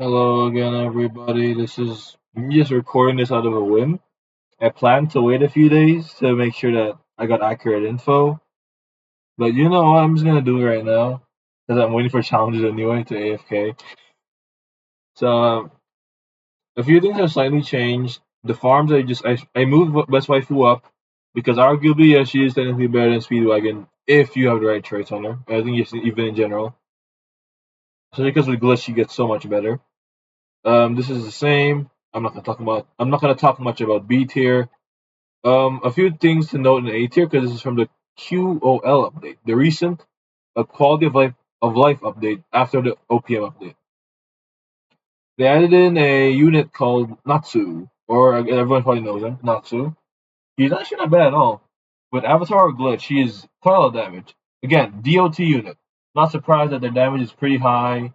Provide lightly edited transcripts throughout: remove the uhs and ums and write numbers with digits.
Hello again, everybody. This is me just recording this out of a whim. I planned to wait a few days to make sure that I got accurate info, but you know what? I'm just gonna do it right now because I'm waiting for challenges anyway to AFK. So a few things have slightly changed. The farms I moved Best Waifu up because arguably she is technically better than Speedwagon if you have the right traits on her. I think even in general. So because with glitch she gets so much better. This is the same. I'm not gonna talk much about B tier. A few things to note in A tier because this is from the QoL update, the recent quality of life update after the OPM update. They added in a unit called Natsu, or everyone probably knows him, Natsu. He's actually not bad at all. With Avatar or Glitch, he is quite a lot of damage. Again, DOT unit. Not surprised that their damage is pretty high.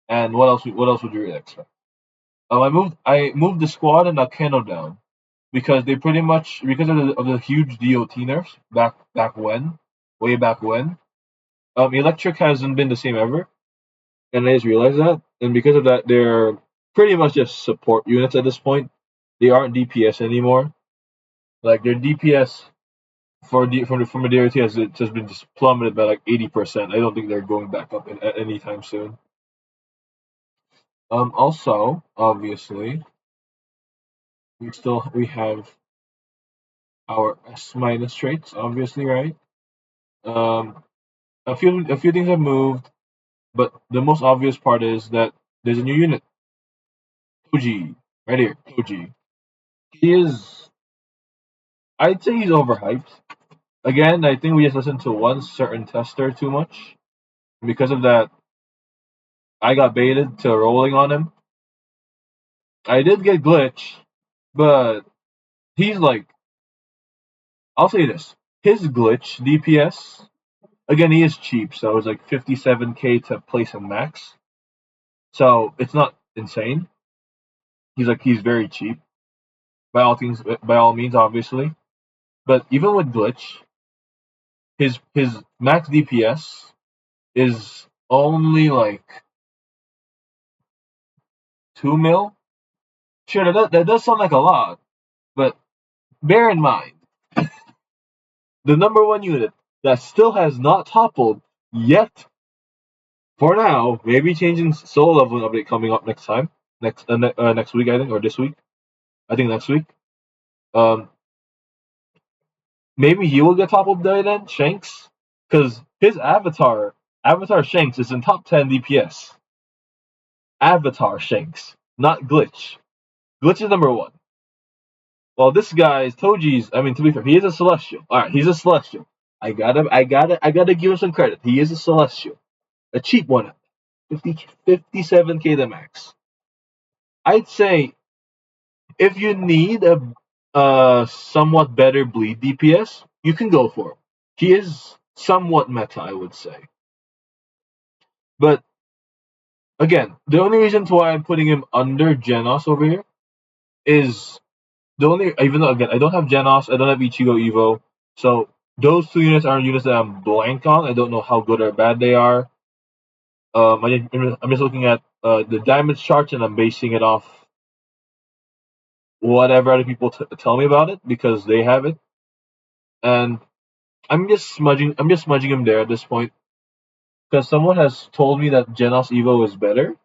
And what else? What else would you really expect? I moved the squad and Akeno down because they pretty much because of the huge DOT nerfs way back when. Electric hasn't been the same ever, and I just realized that. And because of that, they're pretty much just support units at this point. They aren't DPS anymore. Like their DPS from the DOT has been just plummeted by like 80%. I don't think they're going back up at any time soon. Also, obviously, we have our S minus traits, obviously, right? Um, a few things have moved, but the most obvious part is that there's a new unit, Toji, right here, Toji. He is, I'd say he's overhyped. Again, I think we just listened to one certain tester too much. Because of that, I got baited to rolling on him. I did get glitch, but he's like, I'll say this: his glitch DPS. Again, he is cheap, so it's like 57k to place him max. So it's not insane. He's very cheap by all means, obviously. But even with glitch, his max DPS is only like 2 mil. Sure, that does sound like a lot, but bear in mind the number one unit that still has not toppled yet. For now, maybe changing solo leveling update coming up next time, next week I think, or this week. I think next week. Um, Maybe he will get toppled there then, Shanks, because his Avatar Shanks, is in top 10 DPS. Avatar Shanks, not Glitch. Glitch is number one. Well, this guy is Toji's. I mean, to be fair, he is a Celestial. All right, he's a Celestial. I gotta give him some credit. He is a Celestial, a cheap one, 57k the max. I'd say if you need a somewhat better bleed DPS, you can go for him. He is somewhat meta, I would say. But again, the only reason why I'm putting him under Genos over here is even though again I don't have Genos, I don't have Ichigo Evo, so those two units are units that I'm blank on. I don't know how good or bad they are. I'm just looking at the damage charts and I'm basing it off whatever other people tell me about it because they have it, and I'm just smudging him there at this point because someone has told me that Genos Evo is better,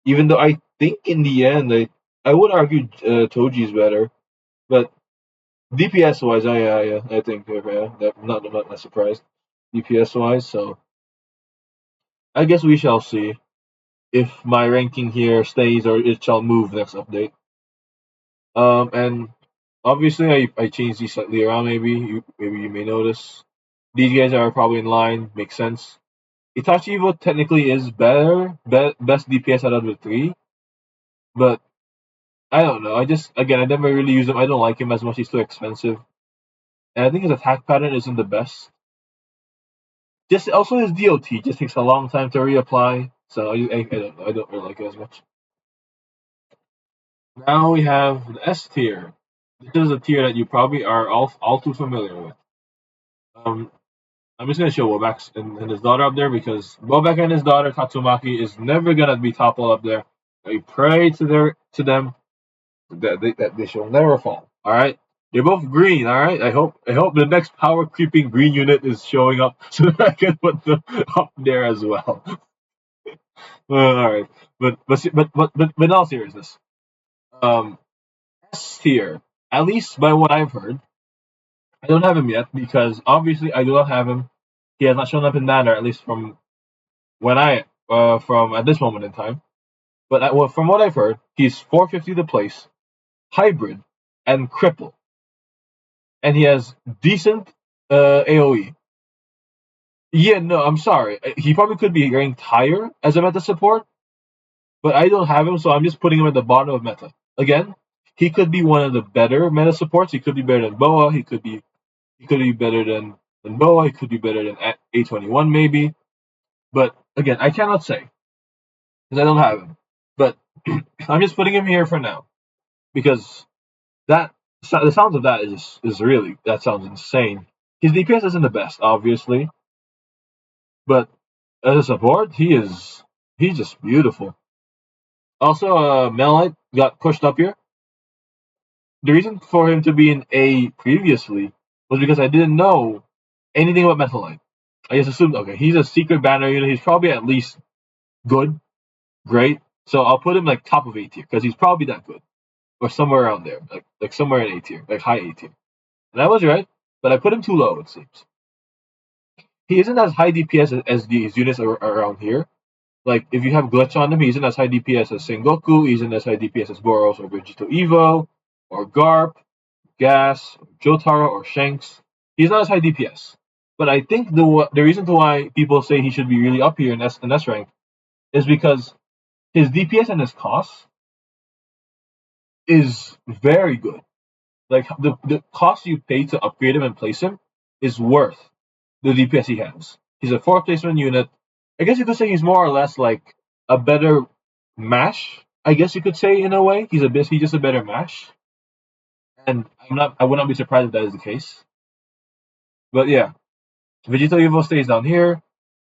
even though I think in the end I would argue Toji is better, but DPS wise, I think I'm not surprised. DPS wise, so I guess we shall see if my ranking here stays or it shall move next update. And obviously I changed these slightly around. Maybe you may notice these guys are probably in line. Makes sense. Itachi Evo technically is best DPS out of the three, but I don't know. I never really use him. I don't like him as much. He's too expensive, and I think his attack pattern isn't the best. Just also his DOT just takes a long time to reapply, so I don't know. I don't really like it as much. Now we have the S tier. This is a tier that you probably are all too familiar with. Um, I'm just gonna show Wobak and his daughter up there because Wobak and his daughter Tatsumaki is never gonna be toppled up there I pray to them that they shall never fall. All right. They're both green. All right. I hope the next power creeping green unit is showing up so that I can put them up there as well. All right. But in all seriousness, um, S tier. At least by what I've heard, I don't have him yet because obviously I do not have him. He has not shown up in Banner, at least from when from at this moment in time. But well, from what I've heard, he's 450 to place, hybrid, and cripple, and he has decent AOE. Yeah, no, I'm sorry. He probably could be ranked higher as a meta support, but I don't have him, so I'm just putting him at the bottom of meta. Again, he could be one of the better meta supports. He could be better than Boa. He could be better than Boa. He could be better than A21 maybe. But again, I cannot say because I don't have him. But I'm just putting him here for now because that the sounds of that is really that sounds insane. His DPS isn't the best, obviously, but as a support, he's just beautiful. Also, Melite got pushed up here. The reason for him to be in A previously was because I didn't know anything about Metalite. I just assumed, okay, he's a secret banner unit. He's probably at least good, great. So I'll put him like top of A tier because he's probably that good, or somewhere around there, like somewhere in A tier, like high A tier. And I was right, but I put him too low. It seems he isn't as high DPS as these units around here. Like if you have glitch on him, he isn't as high DPS as Sengoku. He isn't as high DPS as Boros or Vegito Evo or Garp, Gas, Jotaro or Shanks. He's not as high DPS. But I think the reason to why people say he should be really up here in S rank is because his DPS and his cost is very good. Like the cost you pay to upgrade him and place him is worth the DPS he has. He's a 4 placement unit. I guess you could say he's more or less like a better mash. I guess you could say in a way he's just a better mash. And I would not be surprised if that is the case. But yeah, Vegeta Evo stays down here.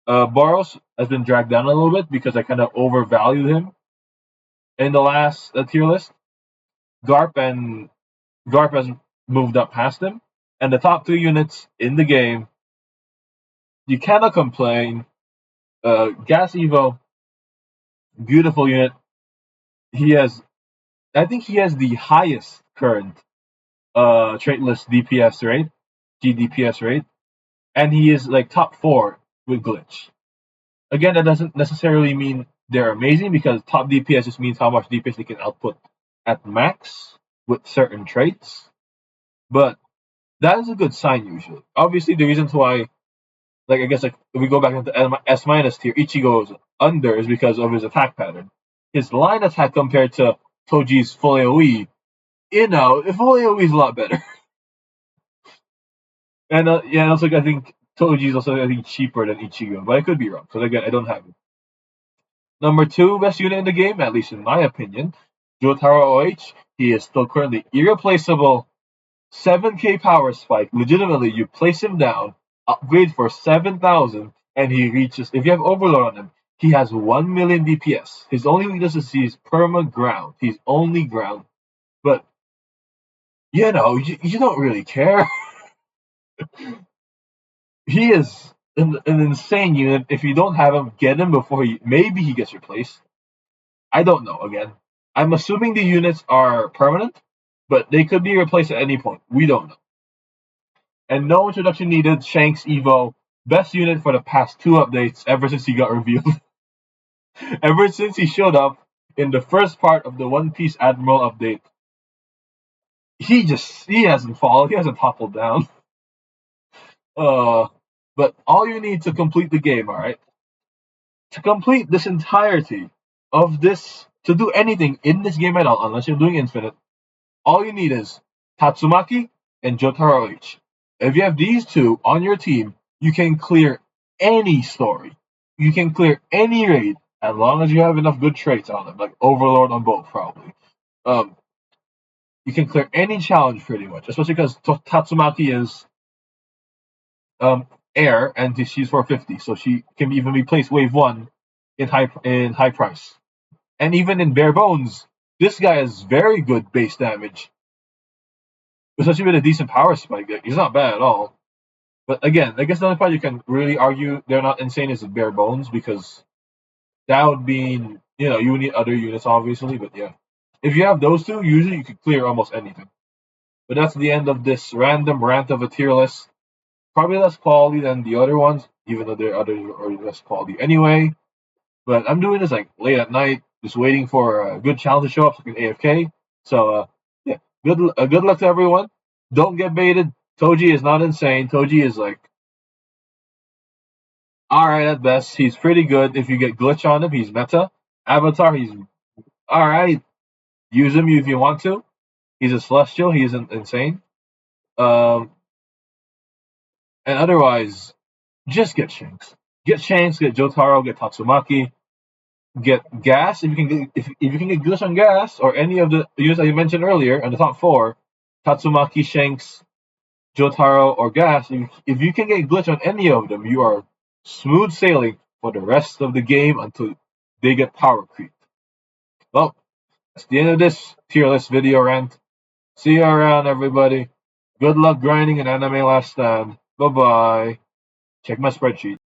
Boros has been dragged down a little bit because I kind of overvalued him in the last tier list. Garp has moved up past him, and the top 3 units in the game, you cannot complain. Gas Evo, beautiful unit. I think he has the highest current trait list DPS rate, GDPS rate, and he is like top 4 with glitch. Again, that doesn't necessarily mean they're amazing because top DPS just means how much DPS they can output at max with certain traits. But that is a good sign usually. Obviously, the reasons why, like I guess, like if we go back into S minus tier, Ichigo's under is because of his attack pattern. His line attack compared to Toji's full AOE, full AOE is a lot better. And yeah, and also I think Toji is also cheaper than Ichigo, but I could be wrong because again I don't have it. Number 2 best unit in the game, at least in my opinion, Jotaro OH. He is still currently irreplaceable. 7k power spike. Legitimately, you place him down, upgrade for 7,000, and he reaches. If you have Overlord on him, he has 1 million DPS. His only weakness is he's perma ground. He's only ground, but you don't really care. He is an insane unit. If you don't have him, get him before maybe he gets replaced. I don't know. Again, I'm assuming the units are permanent, but they could be replaced at any point. We don't know. And no introduction needed. Shanks Evo, best unit for the past 2 updates ever since he got revealed. Ever since he showed up in the first part of the One Piece Admiral update, he hasn't fallen. He hasn't toppled down. But all you need to complete the game, all right, to complete this entirety of this, to do anything in this game at all, unless you're doing Infinite, all you need is Tatsumaki and Jotaro H. If you have these 2 on your team, you can clear any story. You can clear any raid as long as you have enough good traits on them, like Overlord on both, probably. You can clear any challenge pretty much, especially because Tatsumaki is air and she's 450, so she can even be placed wave 1 in high price. And even in bare bones, this guy has very good base damage, especially with a decent power spike. He's not bad at all. But again, I guess the only part you can really argue they're not insane is bare bones, because that would mean, you would need other units obviously. But yeah, if you have those two, usually you could clear almost anything. But that's the end of this random rant of a tier list. Probably less quality than the other ones, even though their others are less quality anyway. But I'm doing this like late at night, just waiting for a good challenge to show up so I can AFK. So yeah, good luck to everyone. Don't get baited. Toji is not insane. Toji is like alright at best. He's pretty good. If you get glitch on him, he's meta. Avatar, he's alright. Use him if you want to. He's a celestial. He isn't insane. Um, and otherwise, just get Shanks. Get Shanks. Get Jotaro. Get Tatsumaki. Get Gas if you can get if you can get glitch on Gas or any of the units that you mentioned earlier in the top four. Tatsumaki, Shanks, Jotaro, or Gas. If you can get glitch on any of them, you are smooth sailing for the rest of the game until they get power creep. Well, that's the end of this tier list video rant. See you around, everybody. Good luck grinding in Anime Last Stand. Bye bye. Check my spreadsheet.